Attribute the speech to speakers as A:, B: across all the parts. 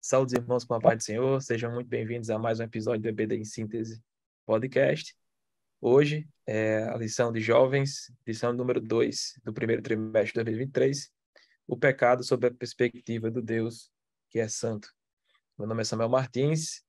A: Saúde, irmãos, com a paz do Senhor. Sejam muito bem-vindos a mais um episódio do EBD em Síntese Podcast. Hoje é a lição de jovens, lição número 2 do primeiro trimestre de 2023, o pecado sob a perspectiva do Deus que é santo. Meu nome é Samuel Martins,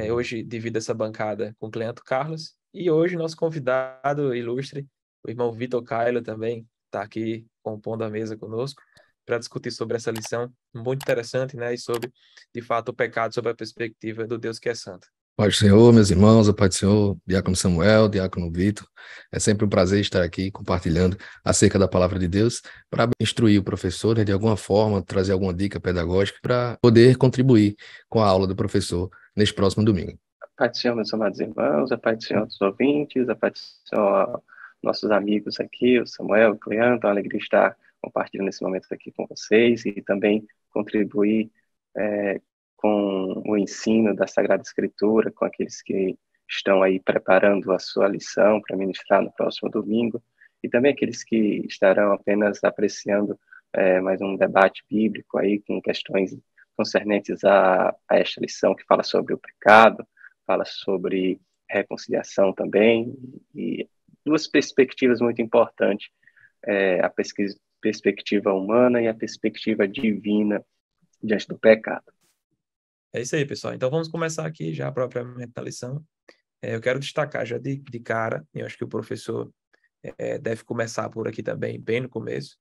A: hoje divido essa bancada com o Cleanto Carlos, e hoje nosso convidado ilustre, o irmão Vitor Cailo, também está aqui compondo a mesa conosco para discutir sobre essa lição muito interessante, né? E sobre, de fato, o pecado sob a perspectiva do Deus que é santo.
B: Paz do Senhor, meus irmãos, a paz do Senhor, Diácono Samuel, Diácono Vitor. É sempre um prazer estar aqui compartilhando acerca da palavra de Deus para instruir o professor, né, de alguma forma, trazer alguma dica pedagógica para poder contribuir com a aula do professor neste próximo domingo.
C: A paz do Senhor, meus amados irmãos, a paz do Senhor dos ouvintes, a paz do Senhor, nossos amigos aqui, o Samuel, o Cleanto, uma alegria estar compartilhando esse momento aqui com vocês e também contribuir com o ensino da Sagrada Escritura, com aqueles que estão aí preparando a sua lição para ministrar no próximo domingo, e também aqueles que estarão apenas apreciando mais um debate bíblico aí com questões concernentes a esta lição que fala sobre o pecado, fala sobre reconciliação também, e duas perspectivas muito importantes, a perspectiva humana e a perspectiva divina diante do pecado.
A: É isso aí, pessoal. Então vamos começar aqui já propriamente na lição. Eu quero destacar já de cara, e eu acho que o professor deve começar por aqui também, bem no começo.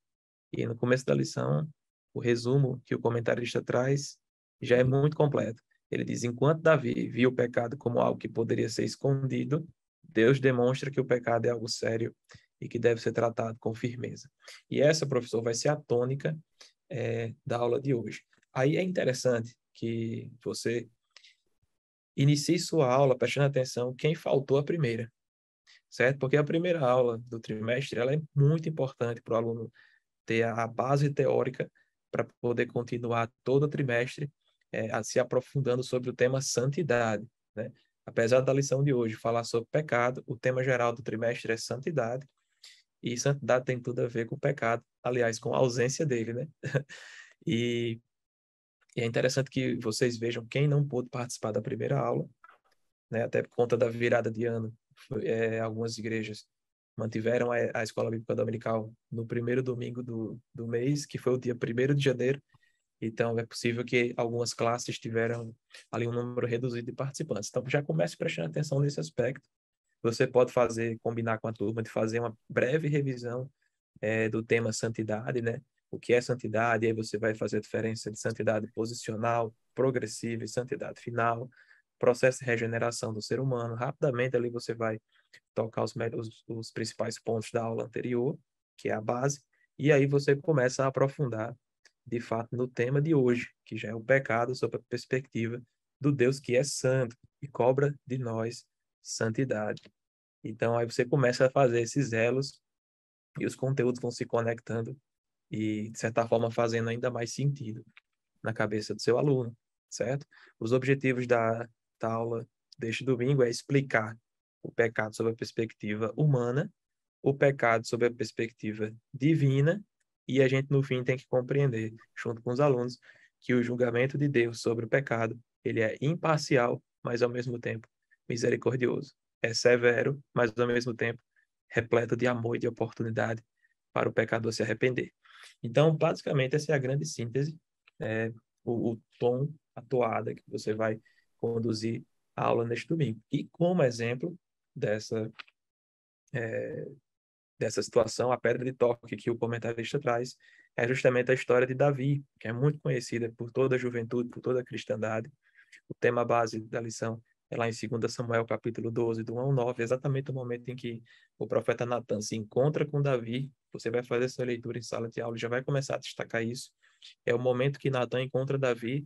A: E no começo da lição, o resumo que o comentarista traz já é muito completo. Ele diz: enquanto Davi viu o pecado como algo que poderia ser escondido, Deus demonstra que o pecado é algo sério e que deve ser tratado com firmeza. E essa, professor, vai ser a tônica da aula de hoje. Aí é interessante que você inicie sua aula prestando atenção quem faltou a primeira, certo? Porque a primeira aula do trimestre ela é muito importante para o aluno ter a base teórica para poder continuar todo o trimestre se aprofundando sobre o tema santidade, né? Apesar da lição de hoje falar sobre pecado, o tema geral do trimestre é santidade, e santidade tem tudo a ver com o pecado, aliás, com a ausência dele, né? E é interessante que vocês vejam quem não pôde participar da primeira aula, né? Até por conta da virada de ano, algumas igrejas mantiveram a Escola Bíblica Dominical no primeiro domingo do mês, que foi o dia 1º de janeiro. Então, é possível que algumas classes tiveram ali um número reduzido de participantes. Então, já comece prestando atenção nesse aspecto. Você pode combinar com a turma de fazer uma breve revisão do tema santidade, né? O que é santidade? E aí você vai fazer a diferença de santidade posicional, progressiva e santidade final, processo de regeneração do ser humano. Rapidamente ali você vai tocar os principais pontos da aula anterior, que é a base, e aí você começa a aprofundar, de fato, no tema de hoje, que já é o pecado sob a perspectiva do Deus que é santo e cobra de nós santidade. Então, aí você começa a fazer esses elos e os conteúdos vão se conectando e, de certa forma, fazendo ainda mais sentido na cabeça do seu aluno, certo? Os objetivos da aula deste domingo é explicar o pecado sob a perspectiva humana, o pecado sob a perspectiva divina, e a gente, no fim, tem que compreender, junto com os alunos, que o julgamento de Deus sobre o pecado, ele é imparcial, mas, ao mesmo tempo, misericordioso. É severo, mas, ao mesmo tempo, repleto de amor e de oportunidade para o pecador se arrepender. Então, basicamente, essa é a grande síntese, o tom, a toada que você vai conduzir a aula neste domingo. E como exemplo dessa situação, a pedra de toque que o comentarista traz é justamente a história de Davi, que é muito conhecida por toda a juventude, por toda a cristandade. O tema base da lição é lá em 2 Samuel, capítulo 12, do 1 ao 9, exatamente o momento em que o profeta Natan se encontra com Davi. Você vai fazer essa leitura em sala de aula e já vai começar a destacar isso. É o momento que Natan encontra Davi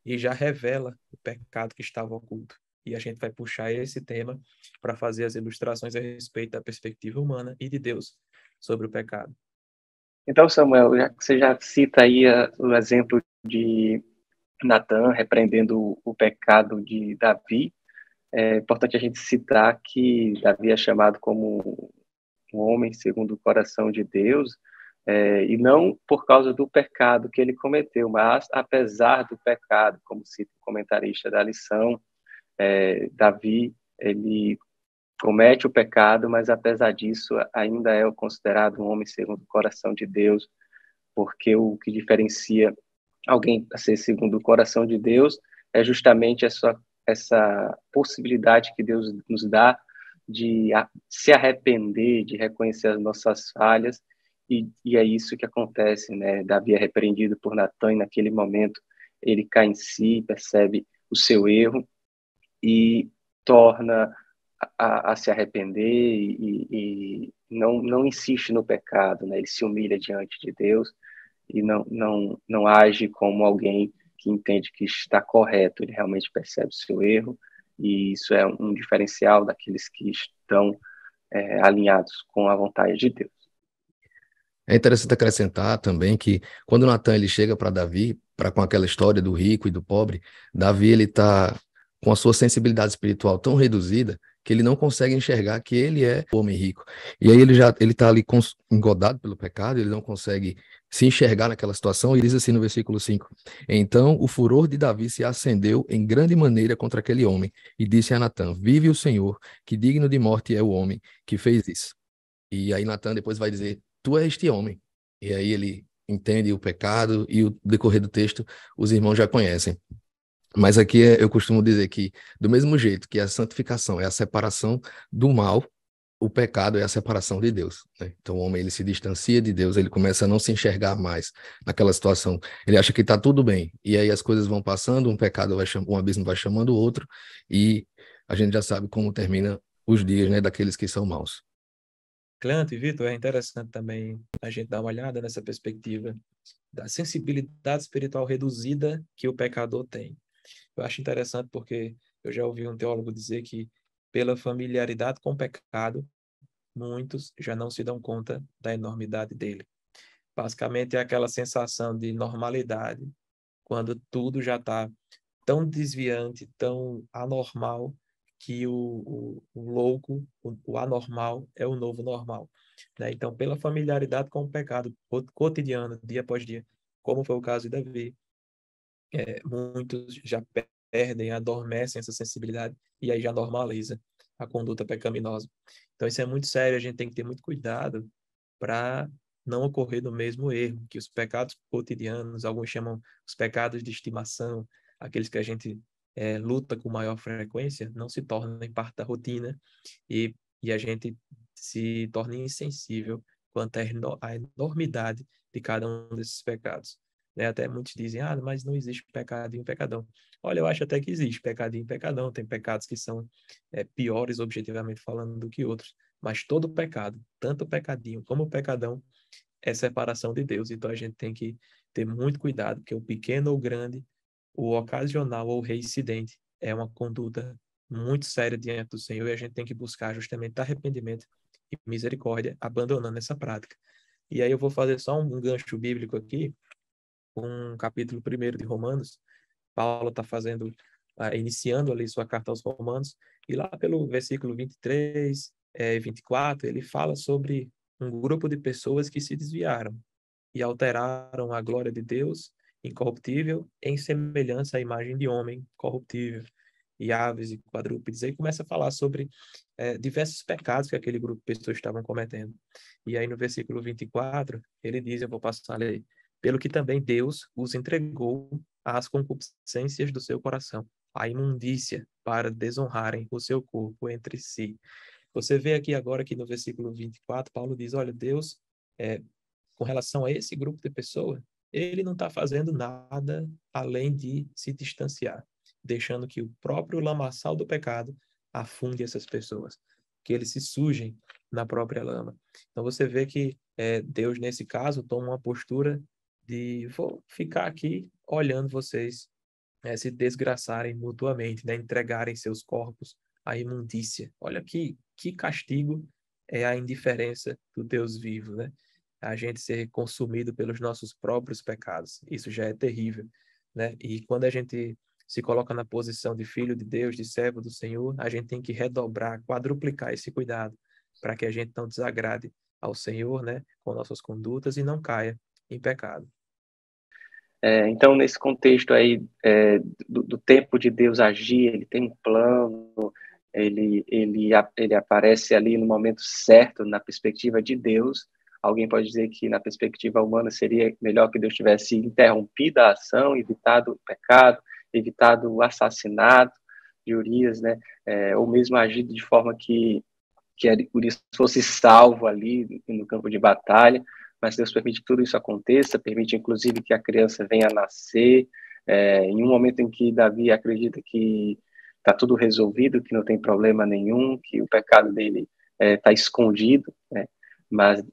A: e já revela o pecado que estava oculto. E a gente vai puxar esse tema para fazer as ilustrações a respeito da perspectiva humana e de Deus sobre o pecado.
C: Então, Samuel, já que você já cita aí o exemplo de Natan repreendendo o pecado de Davi, é importante a gente citar que Davi é chamado como um homem segundo o coração de Deus, e não por causa do pecado que ele cometeu, mas apesar do pecado, como cita o comentarista da lição, Davi, ele comete o pecado, mas apesar disso ainda é considerado um homem segundo o coração de Deus, porque o que diferencia alguém a ser segundo o coração de Deus é justamente essa possibilidade que Deus nos dá de se arrepender, de reconhecer as nossas falhas, e é isso que acontece, né? Davi é repreendido por Natan e naquele momento ele cai em si, percebe o seu erro e torna a se arrepender e não insiste no pecado, né? Ele se humilha diante de Deus e não age como alguém que entende que está correto, ele realmente percebe o seu erro, e isso é um diferencial daqueles que estão alinhados com a vontade de Deus.
B: É interessante acrescentar também que quando Natan ele chega para Davi, com aquela história do rico e do pobre, Davi ele está com a sua sensibilidade espiritual tão reduzida que ele não consegue enxergar que ele é o homem rico. E aí ele está ali engodado pelo pecado, ele não consegue se enxergar naquela situação, e diz assim no versículo 5: Então o furor de Davi se acendeu em grande maneira contra aquele homem, e disse a Natan: Vive o Senhor, que digno de morte é o homem que fez isso. E aí Natan depois vai dizer: Tu és este homem. E aí ele entende o pecado, e o decorrer do texto os irmãos já conhecem. Mas aqui eu costumo dizer que, do mesmo jeito que a santificação é a separação do mal, o pecado é a separação de Deus, né? Então o homem ele se distancia de Deus, ele começa a não se enxergar mais naquela situação. Ele acha que está tudo bem, e aí as coisas vão passando, um pecado um abismo vai chamando o outro, e a gente já sabe como termina os dias, né, daqueles que são maus.
A: Cleante e Vitor, é interessante também a gente dar uma olhada nessa perspectiva da sensibilidade espiritual reduzida que o pecador tem. Eu acho interessante porque eu já ouvi um teólogo dizer que, pela familiaridade com o pecado, muitos já não se dão conta da enormidade dele. Basicamente, é aquela sensação de normalidade, quando tudo já está tão desviante, tão anormal, que o louco, o anormal, é o novo normal. Né? Então, pela familiaridade com o pecado cotidiano, dia após dia, como foi o caso de Davi, muitos já perdem, adormecem essa sensibilidade e aí já normaliza a conduta pecaminosa. Então, isso é muito sério, a gente tem que ter muito cuidado para não ocorrer no mesmo erro, que os pecados cotidianos, alguns chamam os pecados de estimação, aqueles que a gente luta com maior frequência, não se tornem parte da rotina e a gente se torna insensível quanto à enormidade de cada um desses pecados. Né? Até muitos dizem, mas não existe pecadinho e pecadão. Olha, eu acho até que existe pecadinho e pecadão. Tem pecados que são piores, objetivamente falando, do que outros. Mas todo pecado, tanto o pecadinho como o pecadão, é separação de Deus. Então a gente tem que ter muito cuidado, porque o pequeno ou grande, o ocasional ou reincidente, é uma conduta muito séria diante do Senhor, e a gente tem que buscar justamente arrependimento e misericórdia, abandonando essa prática. E aí eu vou fazer só um gancho bíblico aqui, com o capítulo 1 de Romanos. Paulo está iniciando ali sua carta aos Romanos, e lá pelo versículo 23 e 24, ele fala sobre um grupo de pessoas que se desviaram e alteraram a glória de Deus incorruptível em semelhança à imagem de homem corruptível, e aves e quadrúpedes. Aí começa a falar sobre diversos pecados que aquele grupo de pessoas estavam cometendo. E aí no versículo 24, ele diz, eu vou passar ali, pelo que também Deus os entregou às concupiscências do seu coração, à imundícia, para desonrarem o seu corpo entre si. Você vê aqui agora que no versículo 24, Paulo diz, olha, Deus, com relação a esse grupo de pessoas, ele não está fazendo nada além de se distanciar, deixando que o próprio lamaçal do pecado afunde essas pessoas, que eles se sujem na própria lama. Então você vê que Deus, nesse caso, toma uma postura de vou ficar aqui olhando vocês se desgraçarem mutuamente, né? Entregarem seus corpos à imundícia. Olha que castigo é a indiferença do Deus vivo, né? A gente ser consumido pelos nossos próprios pecados. Isso já é terrível, né? E quando a gente se coloca na posição de filho de Deus, de servo do Senhor, a gente tem que redobrar, quadruplicar esse cuidado para que a gente não desagrade ao Senhor, né, com nossas condutas, e não caia em pecado.
C: Então, nesse contexto aí do tempo de Deus agir, ele tem um plano, ele aparece ali no momento certo, na perspectiva de Deus. Alguém pode dizer que, na perspectiva humana, seria melhor que Deus tivesse interrompido a ação, evitado o pecado, evitado o assassinato de Urias, né? Ou mesmo agido de forma que Urias fosse salvo ali no campo de batalha. Mas Deus permite que tudo isso aconteça, permite inclusive que a criança venha a nascer, em um momento em que Davi acredita que está tudo resolvido, que não tem problema nenhum, que o pecado dele está escondido, né? Mas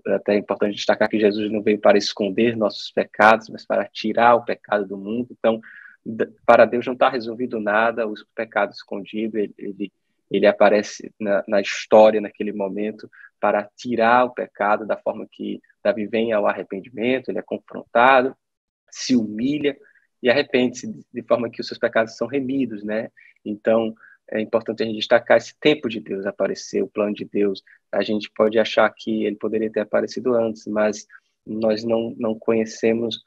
C: até é importante destacar que Jesus não veio para esconder nossos pecados, mas para tirar o pecado do mundo. Então, para Deus não está resolvido nada, o pecado escondido, ele aparece na história naquele momento para tirar o pecado da forma que Davi vem ao arrependimento, ele é confrontado, se humilha e arrepende-se de forma que os seus pecados são remidos, né? Então, é importante a gente destacar esse tempo de Deus aparecer, o plano de Deus. A gente pode achar que ele poderia ter aparecido antes, mas nós não conhecemos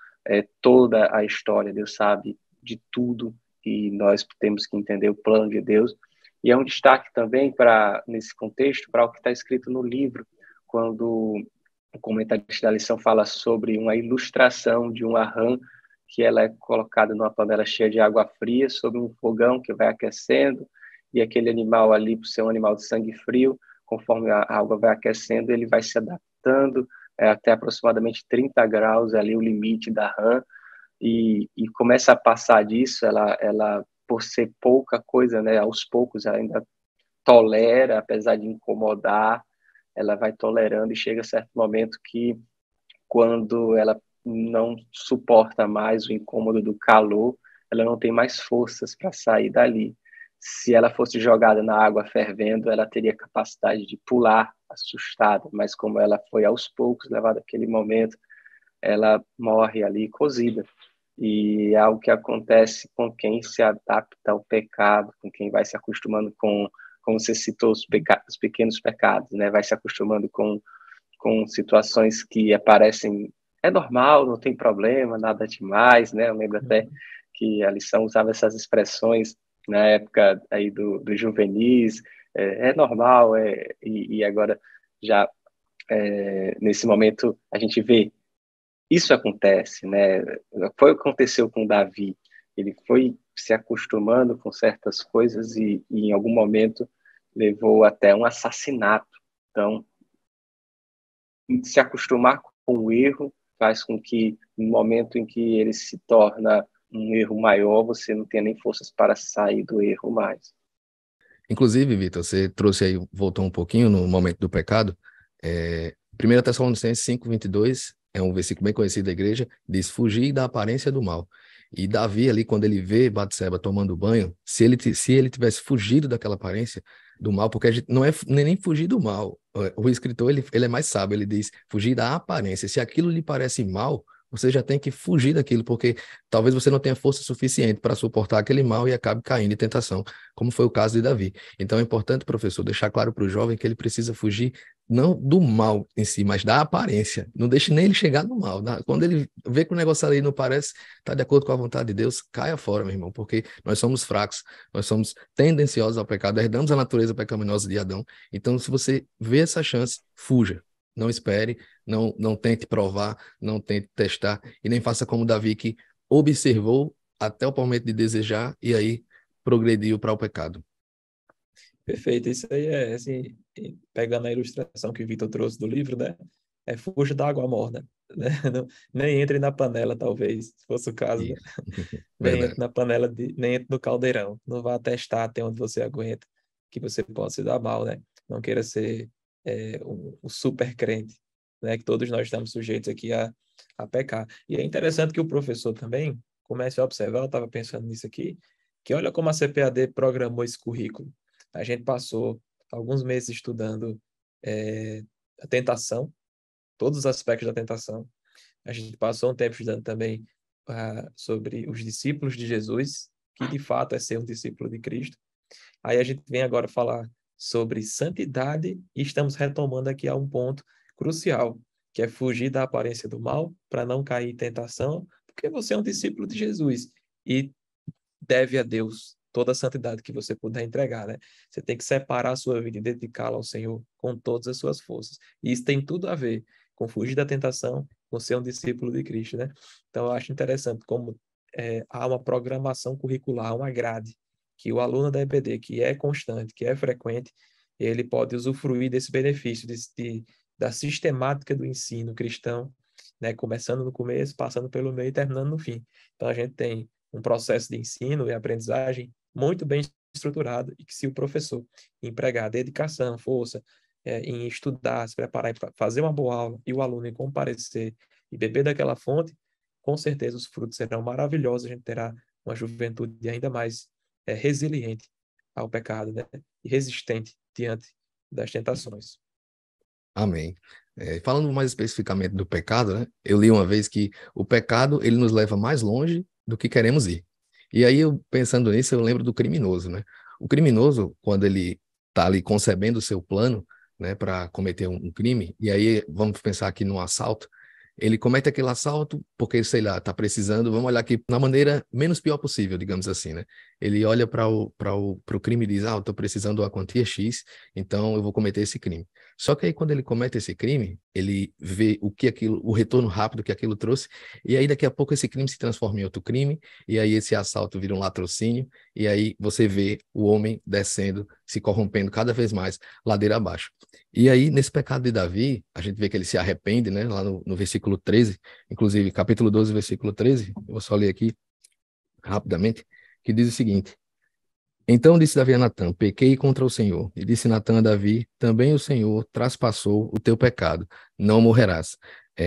C: toda a história. Deus sabe de tudo e nós temos que entender o plano de Deus. E é um destaque também nesse contexto para o que está escrito no livro, quando o comentarista da lição fala sobre uma ilustração de uma rã que ela é colocada numa panela cheia de água fria sobre um fogão que vai aquecendo, e aquele animal ali, por ser um animal de sangue frio, conforme a água vai aquecendo, ele vai se adaptando até aproximadamente 30 graus, ali o limite da rã, e começa a passar disso, ela por ser pouca coisa, né, aos poucos ainda tolera, apesar de incomodar, ela vai tolerando e chega a certo momento que, quando ela não suporta mais o incômodo do calor, ela não tem mais forças para sair dali. Se ela fosse jogada na água fervendo, ela teria capacidade de pular, assustada, mas como ela foi aos poucos levada àquele momento, ela morre ali cozida. E é algo que acontece com quem se adapta ao pecado, com quem vai se acostumando com, como você citou, os pequenos pecados, né? Vai se acostumando com situações que aparecem, é normal, não tem problema, nada demais, né? Eu lembro até que a lição usava essas expressões na época aí do juvenis, é normal, e agora já nesse momento a gente vê isso acontece, né? Foi o que aconteceu com Davi. Ele foi se acostumando com certas coisas e em algum momento levou até um assassinato. Então, se acostumar com o erro faz com que, no momento em que ele se torna um erro maior, você não tenha nem forças para sair do erro mais.
B: Inclusive, Vitor, você trouxe aí, voltou um pouquinho no momento do pecado. 1 Tessalonicenses 5:22 é um versículo bem conhecido da igreja, diz: fugir da aparência do mal. E Davi ali, quando ele vê Batseba tomando banho, se ele tivesse fugido daquela aparência do mal, porque a gente não é nem fugir do mal. O escritor, ele é mais sábio, ele diz fugir da aparência. Se aquilo lhe parece mal, você já tem que fugir daquilo, porque talvez você não tenha força suficiente para suportar aquele mal e acabe caindo em tentação, como foi o caso de Davi. Então é importante, professor, deixar claro para o jovem que ele precisa fugir não do mal em si, mas da aparência. Não deixe nem ele chegar no mal. Quando ele vê que o negócio ali não parece estar de acordo com a vontade de Deus, caia fora, meu irmão, porque nós somos fracos, nós somos tendenciosos ao pecado, herdamos a natureza pecaminosa de Adão. Então, se você vê essa chance, fuja. Não espere, não tente provar, não tente testar, e nem faça como Davi, que observou até o momento de desejar e aí progrediu para o pecado.
A: Perfeito, isso aí é, assim, pegando a ilustração que o Vitor trouxe do livro, né? Fuja da água morna, né? Nem entre na panela, talvez, se fosse o caso, né?
B: Isso.
A: Nem entre
B: Verdade.
A: na panela, nem entre no caldeirão. Não vá testar até onde você aguenta, que você possa se dar mal, né? Não queira ser um super crente, né? Que todos nós estamos sujeitos aqui a pecar. E é interessante que o professor também comece a observar, eu estava pensando nisso aqui, que olha como a CPAD programou esse currículo. A gente passou alguns meses estudando a tentação, todos os aspectos da tentação. A gente passou um tempo estudando também sobre os discípulos de Jesus, que de fato é ser um discípulo de Cristo. Aí a gente vem agora falar sobre santidade e estamos retomando aqui a um ponto crucial, que é fugir da aparência do mal para não cair em tentação, porque você é um discípulo de Jesus e deve a Deus toda a santidade que você puder entregar, né? Você tem que separar a sua vida e dedicá-la ao Senhor com todas as suas forças. E isso tem tudo a ver com fugir da tentação, com ser um discípulo de Cristo, né? Então, eu acho interessante como há uma programação curricular, uma grade, que o aluno da EBD, que é constante, que é frequente, ele pode usufruir desse benefício, da sistemática do ensino cristão, né? Começando no começo, passando pelo meio e terminando no fim. Então, a gente tem um processo de ensino e aprendizagem muito bem estruturado e que se o professor empregar dedicação, força, em estudar, se preparar para fazer uma boa aula e o aluno em comparecer e beber daquela fonte, com certeza os frutos serão maravilhosos, a gente terá uma juventude ainda mais resiliente ao pecado, né? E resistente diante das tentações.
B: Amém. Falando mais especificamente do pecado, né? Eu li uma vez que o pecado, ele nos leva mais longe do que queremos ir. E aí, pensando nisso, eu lembro do criminoso, né? O criminoso, quando ele está ali concebendo o seu plano, né, para cometer um crime, e aí vamos pensar aqui num assalto, ele comete aquele assalto porque, sei lá, está precisando, vamos olhar aqui na maneira menos pior possível, digamos assim, né? Ele olha para o crime e diz, eu estou precisando de uma quantia X, então eu vou cometer esse crime. Só que aí quando ele comete esse crime, ele vê o retorno rápido que aquilo trouxe, e aí daqui a pouco esse crime se transforma em outro crime, e aí esse assalto vira um latrocínio, e aí você vê o homem descendo, se corrompendo cada vez mais, ladeira abaixo. E aí, nesse pecado de Davi, a gente vê que ele se arrepende, né? Lá no versículo 13, inclusive capítulo 12, versículo 13, eu vou só ler aqui rapidamente, que diz o seguinte: Então disse Davi a Natã, pequei contra o Senhor. E disse Natã a Davi, também o Senhor traspassou o teu pecado, não morrerás.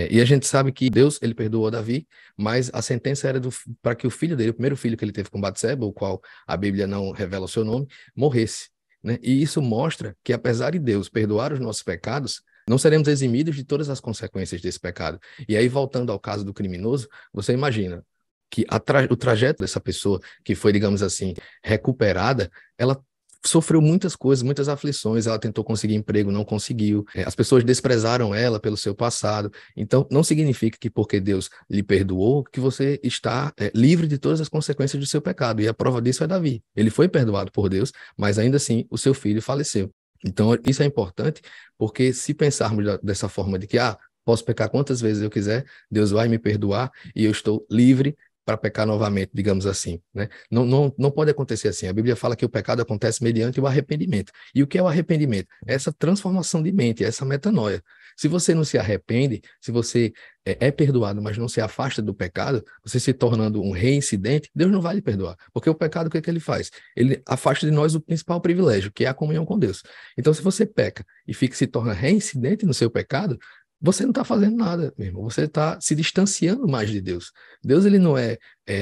B: E a gente sabe que Deus, ele perdoou Davi, mas a sentença era para que o filho dele, o primeiro filho que ele teve com Batseba, o qual a Bíblia não revela o seu nome, morresse, né? E isso mostra que apesar de Deus perdoar os nossos pecados, não seremos eximidos de todas as consequências desse pecado. E aí, voltando ao caso do criminoso, você imagina que o trajeto dessa pessoa que foi, digamos assim, recuperada, ela sofreu muitas coisas, muitas aflições, ela tentou conseguir emprego, não conseguiu, as pessoas desprezaram ela pelo seu passado, então não significa que porque Deus lhe perdoou, que você está livre de todas as consequências do seu pecado, e a prova disso é Davi, ele foi perdoado por Deus, mas ainda assim o seu filho faleceu. Então isso é importante, porque se pensarmos dessa forma de que, posso pecar quantas vezes eu quiser, Deus vai me perdoar e eu estou livre para pecar novamente, digamos assim, né? Não pode acontecer assim. A Bíblia fala que o pecado acontece mediante o arrependimento. E o que é o arrependimento? É essa transformação de mente, essa metanoia. Se você não se arrepende, se você é perdoado, mas não se afasta do pecado, você se tornando um reincidente, Deus não vai lhe perdoar. Porque o pecado, o que é que ele faz? Ele afasta de nós o principal privilégio, que é a comunhão com Deus. Então, se você peca e se torna reincidente no seu pecado, você não está fazendo nada, meu irmão. Você está se distanciando mais de Deus. Deus, ele não é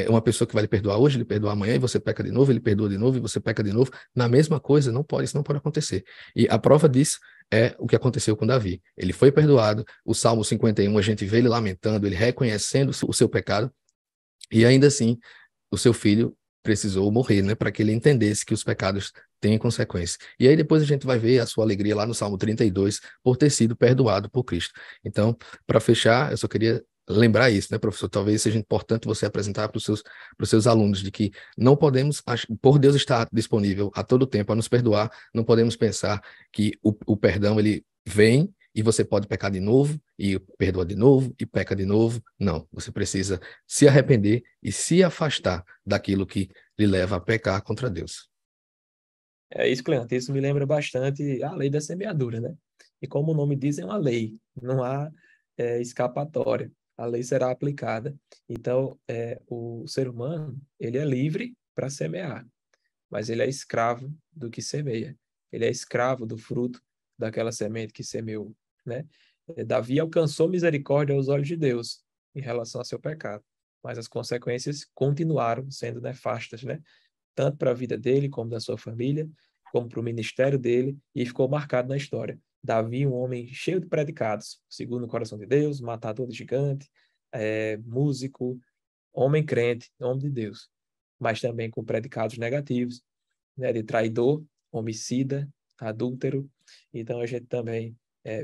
B: uma pessoa que vai lhe perdoar hoje, ele perdoa amanhã e você peca de novo, ele perdoa de novo e você peca de novo. Na mesma coisa, não pode, isso não pode acontecer. E a prova disso é o que aconteceu com Davi. Ele foi perdoado. O Salmo 51, a gente vê ele lamentando, ele reconhecendo o seu pecado, e ainda assim, o seu filho precisou morrer, né, para que ele entendesse que os pecados têm consequências. E aí depois a gente vai ver a sua alegria lá no Salmo 32 por ter sido perdoado por Cristo. Então, para fechar, eu só queria lembrar isso, né, professor? Talvez seja importante você apresentar para os seus alunos de que não podemos, por Deus estar disponível a todo tempo a nos perdoar, não podemos pensar que o perdão ele vem e você pode pecar de novo, e perdoa de novo, e peca de novo. Não, você precisa se arrepender e se afastar daquilo que lhe leva a pecar contra Deus.
A: É isso, Cleante. Isso me lembra bastante a lei da semeadura, né? E como o nome diz, é uma lei, não há escapatória. A lei será aplicada. Então, o ser humano, ele é livre para semear, mas ele é escravo do que semeia. Ele é escravo do fruto daquela semente que semeou, né? Davi alcançou misericórdia aos olhos de Deus em relação ao seu pecado, mas as consequências continuaram sendo nefastas, né? Tanto para a vida dele, como da sua família, como para o ministério dele, e ficou marcado na história. Davi, um homem cheio de predicados, segundo o coração de Deus, matador de gigante, músico, homem crente, homem de Deus, mas também com predicados negativos, né, de traidor, homicida, adúltero. Então a gente também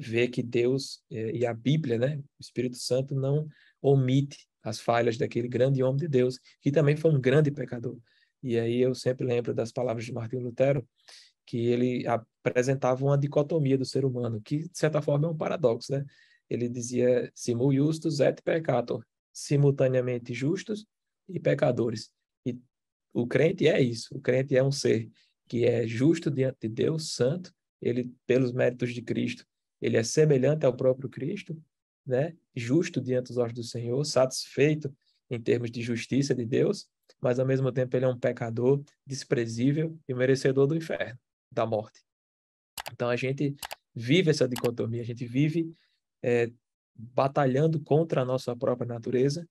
A: ver que Deus e a Bíblia, né, o Espírito Santo não omite as falhas daquele grande homem de Deus, que também foi um grande pecador. E aí eu sempre lembro das palavras de Martinho Lutero, que ele apresentava uma dicotomia do ser humano, que de certa forma é um paradoxo, né? Ele dizia simul justus et peccator, simultaneamente justos e pecadores. E o crente é isso, o crente é um ser que é justo diante de Deus, santo, ele pelos méritos de Cristo, ele é semelhante ao próprio Cristo, né? Justo diante dos olhos do Senhor, satisfeito em termos de justiça de Deus, mas ao mesmo tempo ele é um pecador desprezível e merecedor do inferno, da morte. Então a gente vive essa dicotomia, a gente vive batalhando contra a nossa própria natureza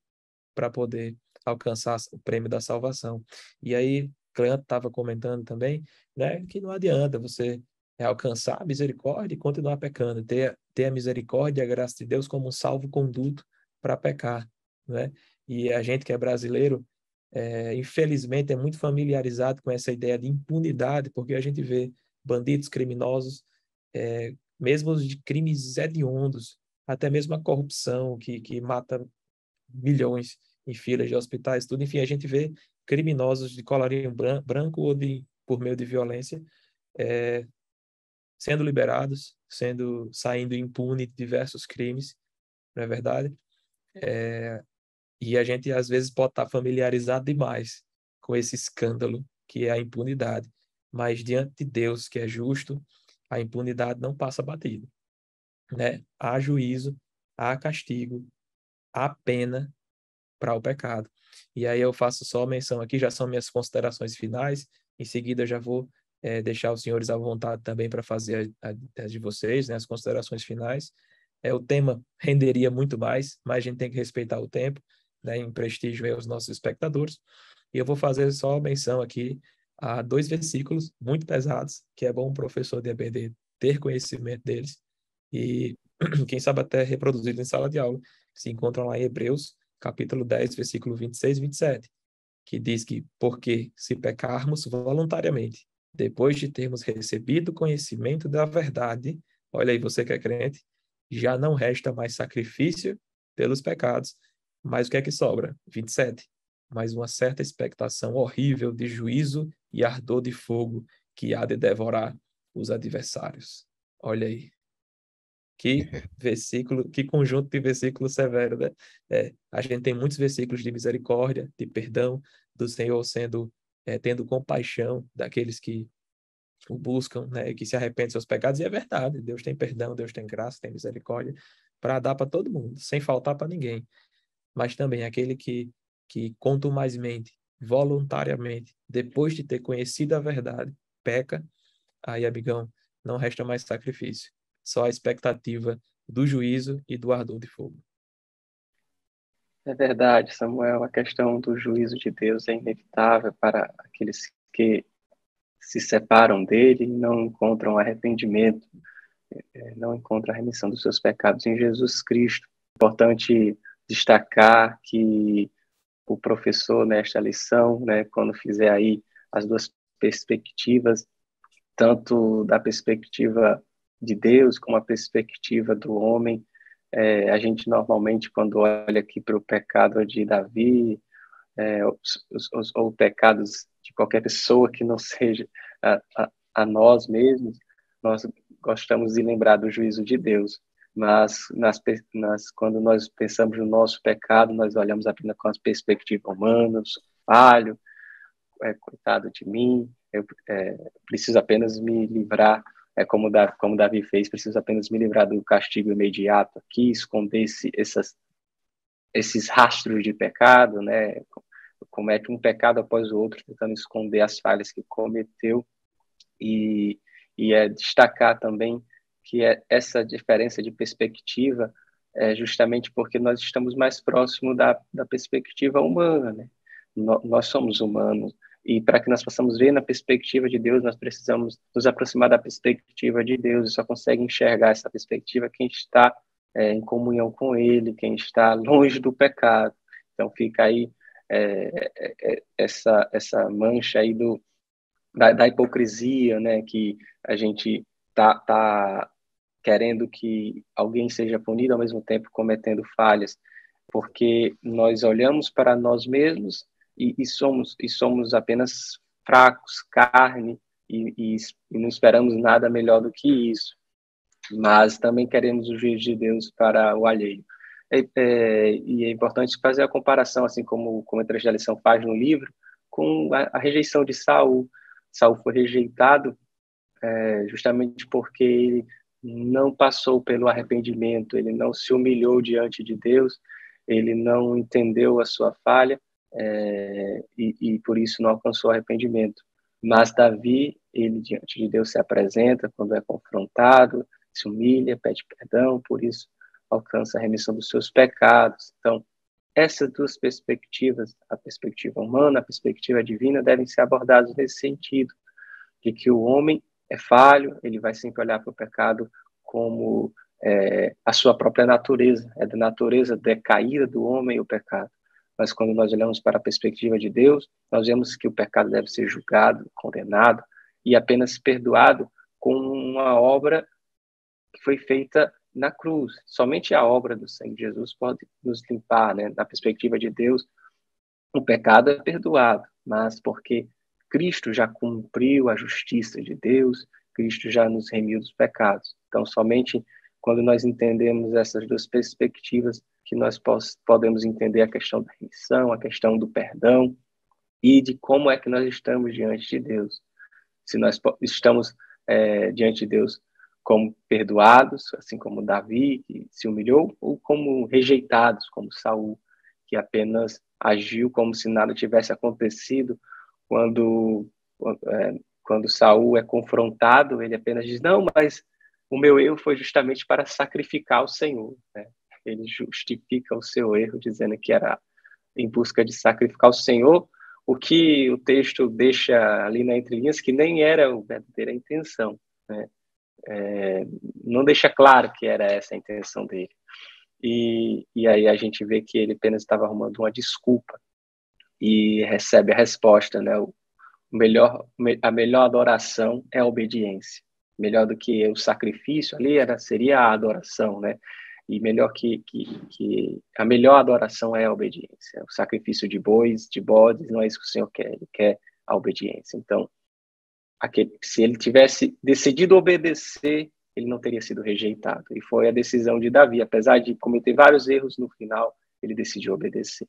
A: para poder alcançar o prêmio da salvação. E aí, Cleanto estava comentando também, né, que não adianta você alcançar a misericórdia e continuar pecando, ter a misericórdia e a graça de Deus como um salvo-conduto para pecar, né? E a gente que é brasileiro, infelizmente, é muito familiarizado com essa ideia de impunidade, porque a gente vê bandidos criminosos, mesmo os de crimes hediondos, até mesmo a corrupção que mata milhões em filas de hospitais, tudo. Enfim, a gente vê criminosos de colarinho branco ou por meio de violência sendo liberados, saindo impune de diversos crimes, não é verdade? E a gente, às vezes, pode estar familiarizado demais com esse escândalo que é a impunidade. Mas diante de Deus, que é justo, a impunidade não passa batido, né? Há juízo, há castigo, há pena para o pecado. E aí eu faço só menção aqui, já são minhas considerações finais, em seguida eu já vou deixar os senhores à vontade também para fazer as de vocês, né, as considerações finais. O tema renderia muito mais, mas a gente tem que respeitar o tempo, né, em prestígio aos nossos espectadores. E eu vou fazer só menção aqui a 2 versículos muito pesados, que é bom o professor de EBD ter conhecimento deles e, quem sabe, até reproduzi em sala de aula, que se encontram lá em Hebreus, capítulo 10, versículo 26 e 27, que diz que, porque se pecarmos voluntariamente, depois de termos recebido conhecimento da verdade, olha aí, você que é crente, já não resta mais sacrifício pelos pecados, mas o que é que sobra? 27. Mas uma certa expectação horrível de juízo e ardor de fogo que há de devorar os adversários. Olha aí. Que versículo, que conjunto de versículos severo, né? A gente tem muitos versículos de misericórdia, de perdão do Senhor tendo compaixão daqueles que o buscam, né? Que se arrependem dos seus pecados, e é verdade. Deus tem perdão, Deus tem graça, tem misericórdia para dar para todo mundo, sem faltar para ninguém. Mas também aquele que contumazmente, voluntariamente, depois de ter conhecido a verdade, peca, aí, amigão, não resta mais sacrifício, só a expectativa do juízo e do ardor de fogo.
C: É verdade, Samuel, a questão do juízo de Deus é inevitável para aqueles que se separam dele e não encontram arrependimento, não encontram a remissão dos seus pecados em Jesus Cristo. Importante destacar que o professor, nesta lição, né, quando fizer aí as duas perspectivas, tanto da perspectiva de Deus como a perspectiva do homem, a gente normalmente, quando olha aqui para o pecado de Davi, ou pecados de qualquer pessoa que não seja a nós mesmos, nós gostamos de lembrar do juízo de Deus. Mas quando nós pensamos no nosso pecado, nós olhamos apenas com a perspectiva humana, falho, coitado de mim, eu preciso apenas me livrar, como Davi fez, preciso apenas me livrar do castigo imediato aqui, esconder esses rastros de pecado, né? Comete um pecado após o outro, tentando esconder as falhas que cometeu, e destacar também que essa diferença de perspectiva é justamente porque nós estamos mais próximos da perspectiva humana, né? Nós somos humanos, e para que nós possamos ver na perspectiva de Deus, nós precisamos nos aproximar da perspectiva de Deus, e só consegue enxergar essa perspectiva quem está em comunhão com Ele, quem está longe do pecado. Então fica aí essa mancha aí da hipocrisia, né, que a gente tá querendo que alguém seja punido, ao mesmo tempo cometendo falhas, porque nós olhamos para nós mesmos e somos apenas fracos, carne, e não esperamos nada melhor do que isso. Mas também queremos o juízo de Deus para o alheio. E é importante fazer a comparação, assim como a trecho da lição faz no livro, com a rejeição de Saul. Saul foi rejeitado justamente porque ele não passou pelo arrependimento, ele não se humilhou diante de Deus, ele não entendeu a sua falha, e por isso não alcançou arrependimento. Mas Davi, ele diante de Deus se apresenta quando é confrontado, se humilha, pede perdão, por isso alcança a remissão dos seus pecados. Então, essas duas perspectivas, a perspectiva humana, a perspectiva divina, devem ser abordadas nesse sentido, de que o homem é falho, ele vai sempre olhar para o pecado como a sua própria natureza, é da natureza decaída do homem o pecado. Mas quando nós olhamos para a perspectiva de Deus, nós vemos que o pecado deve ser julgado, condenado e apenas perdoado com uma obra que foi feita na cruz. Somente a obra do sangue de Jesus pode nos limpar, né? Na perspectiva de Deus, o pecado é perdoado, mas porque Cristo já cumpriu a justiça de Deus, Cristo já nos remiu dos pecados. Então, somente quando nós entendemos essas duas perspectivas que nós podemos entender a questão da remissão, a questão do perdão e de como é que nós estamos diante de Deus. Se nós estamos diante de Deus como perdoados, assim como Davi, que se humilhou, ou como rejeitados, como Saul, que apenas agiu como se nada tivesse acontecido. Quando Saul é confrontado, ele apenas diz, não, mas o meu erro foi justamente para sacrificar o Senhor, né? Ele justifica o seu erro, dizendo que era em busca de sacrificar o Senhor, o que o texto deixa ali na entrelinhas que nem era a verdadeira intenção, né? Não deixa claro que era essa a intenção dele. E aí a gente vê que ele apenas estava arrumando uma desculpa e recebe a resposta, né? A melhor adoração é a obediência. Melhor do que o sacrifício ali seria a adoração, né? E melhor que a melhor adoração é a obediência. O sacrifício de bois, de bodes, não é isso que o Senhor quer. Ele quer a obediência. Então, se ele tivesse decidido obedecer, ele não teria sido rejeitado. E foi a decisão de Davi. Apesar de cometer vários erros no final, ele decidiu obedecer.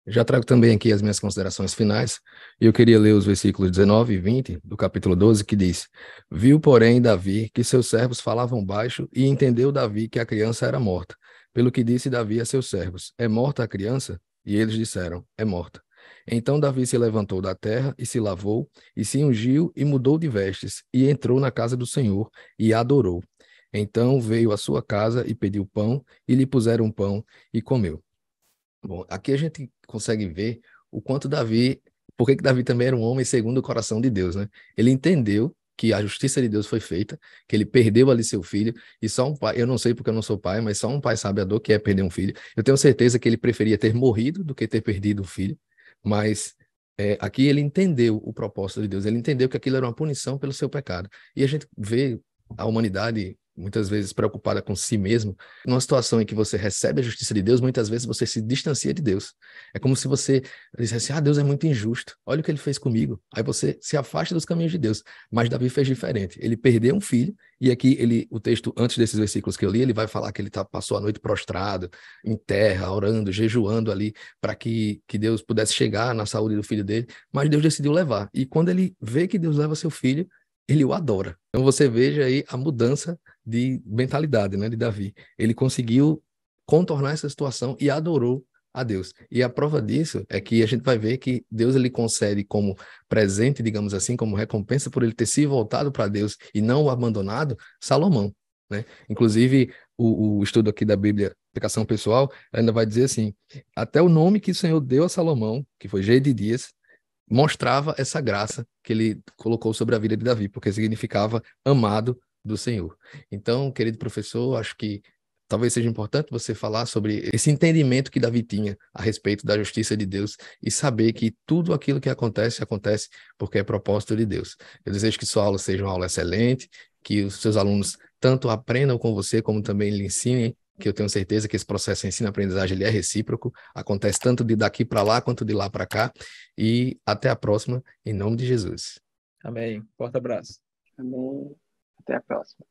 B: Já trago também aqui as minhas considerações finais, e eu queria ler os versículos 19 e 20 do capítulo 12, que diz: Viu, porém, Davi que seus servos falavam baixo, e entendeu Davi que a criança era morta. Pelo que disse Davi a seus servos: É morta a criança? E eles disseram: É morta. Então Davi se levantou da terra e se lavou, e se ungiu e mudou de vestes, e entrou na casa do Senhor e adorou. Então veio à sua casa e pediu pão, e lhe puseram pão, e comeu. Bom, aqui a gente consegue ver o quanto Davi, porque que Davi também era um homem segundo o coração de Deus, né? Ele entendeu que a justiça de Deus foi feita, que ele perdeu ali seu filho, e só um pai, eu não sei porque eu não sou pai, mas só um pai sabe a dor que é perder um filho. Eu tenho certeza que ele preferia ter morrido do que ter perdido o filho, mas aqui ele entendeu o propósito de Deus, ele entendeu que aquilo era uma punição pelo seu pecado. E a gente vê a humanidade muitas vezes preocupada com si mesmo, numa situação em que você recebe a justiça de Deus, muitas vezes você se distancia de Deus. É como se você dissesse, Deus é muito injusto, olha o que ele fez comigo. Aí você se afasta dos caminhos de Deus. Mas Davi fez diferente. Ele perdeu um filho, e aqui o texto, antes desses versículos que eu li, ele vai falar que ele passou a noite prostrado, em terra, orando, jejuando ali, para que Deus pudesse chegar na saúde do filho dele, mas Deus decidiu levar. E quando ele vê que Deus leva seu filho, ele o adora. Então você veja aí a mudança de mentalidade, né, de Davi. Ele conseguiu contornar essa situação e adorou a Deus. E a prova disso é que a gente vai ver que Deus ele concede como presente, digamos assim, como recompensa por ele ter se voltado para Deus e não o abandonado, Salomão, né? Inclusive, o estudo aqui da Bíblia, aplicação pessoal, ainda vai dizer assim, até o nome que o Senhor deu a Salomão, que foi Gedidias, mostrava essa graça que ele colocou sobre a vida de Davi, porque significava amado do Senhor. Então, querido professor, acho que talvez seja importante você falar sobre esse entendimento que Davi tinha a respeito da justiça de Deus e saber que tudo aquilo que acontece porque é propósito de Deus. Eu desejo que sua aula seja uma aula excelente, que os seus alunos tanto aprendam com você, como também lhe ensinem, que eu tenho certeza que esse processo de ensino-aprendizagem ele é recíproco, acontece tanto de daqui para lá, quanto de lá para cá, e até a próxima, em nome de Jesus.
A: Amém. Forte abraço.
C: Amém. Até a próxima.